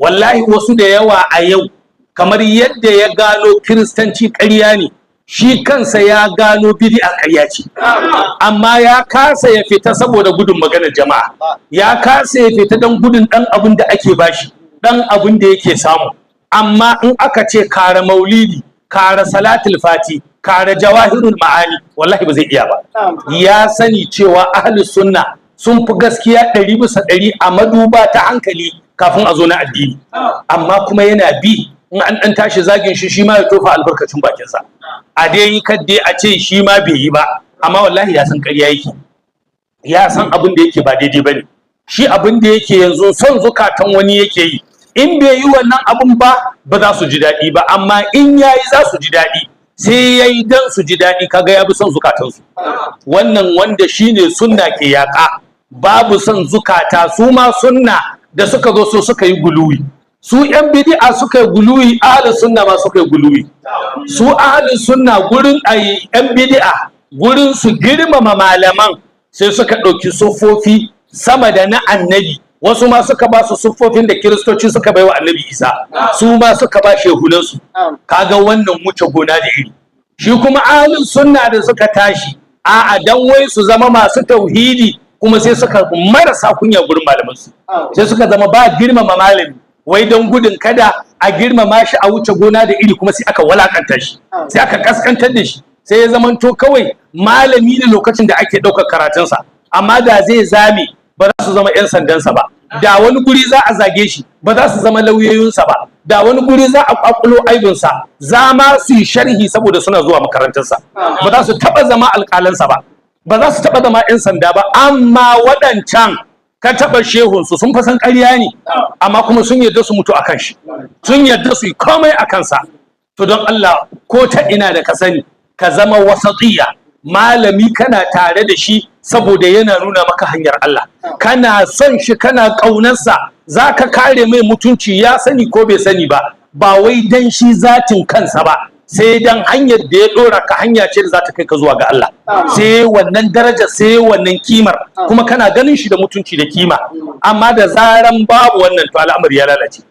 wallahi wasu da yawa a yau kamar yadda ya gano kiristanci ƙarya ne, shi kansa ya gano bid'a ƙarya ce, amma ya kasa ya fita saboda gudun maganar jama'a, ya kasa ya fita don gudun ɗan abin da ake bashi, ɗan abin da yake samu. Amma in aka ce kare maulidi, kare salatul fati, kare jawahirul ma'ani, wallahi ba zai iya ba. Ya sani cewa ahlus sunna sun fi gaskiya 100% a maduba ta hankali kafin a zo na addini, amma kuma yana bi in an ɗan tashi zagin shi ma ya tofa albarkacin bakinsa. A dai yi kadde a ce shi ma bai yi ba, amma wallahi ya san ƙarya yake, ya san abin da yake ba daidai ba ne. Shi abin da yake yanzu son zukatan wani yake yi, in bai yi wannan abin ba za su ji daɗi ba, amma in ya yi za su ji daɗi, sai ya yi don su ji daɗi, kaga ya bi son zukatansu. Wannan wanda shi ne sunna ke yaƙa, babu son zukata. Su ma sunna da suka zo so suka yi guluwi, su yan bid'a suka yi guluwi, ahlus sunna ma suka yi guluwi. Su ahlus sunna gurin ayi yan bid'a gurin su girmama malaman sai suka ɗauki siffofi sama da na annabi, wasu ma suka ba su siffofin da kiristoci suka bai wa annabi Isa, su ma suka ba shehunansu. Kaga wannan wuce gona da iri. Shi kuma ahlus sunna da suka tashi a'a dan wai su zama masu tauhidi, kuma sai suka marasa kunya gurin malamansu, sai suka zama ba girmama malami, wai don gudun kada a girmama shi a wuce gona da iri, kuma sai aka walakanta shi, sai aka kaskantar da shi, sai ya zamanto kawai malami ne lokacin da ake ɗaukar karatunsa, amma da zai zame ba za su zama 'yan sandansa ba, da wani guri za a zage shi ba za su zama lauyoyinsa ba, da wani guri za a kwakulo aibinsa za ma su yi sharhi saboda suna zuwa makarantarsa, ba za su taɓa zama alƙalansa ba za su taɓa zama 'yan sanda ba. Amma waɗancan ka taɓa shehunsu sun fasan ƙarya ne, amma kuma sun yarda su mutu a kan shi, sun yarda su yi komai a kansa. To don Allah, ko ta ina da ka sani ka zama wasatiya, malami kana tare da shi saboda yana nuna maka hanyar Allah, kana son shi, kana ƙaunarsa, za ka kare mai mutunci, ya sani ko bai sani ba, ba wai dan shi zatin kansa ba, sai dan hanyar da ya dora ka hanya ce da za ta kai ka zuwa ga Allah, sai wannan daraja, sai wannan kimar, kuma kana ganin shi da mutunci da kima. Amma da zaran babu wannan, to al'amari ya lalace.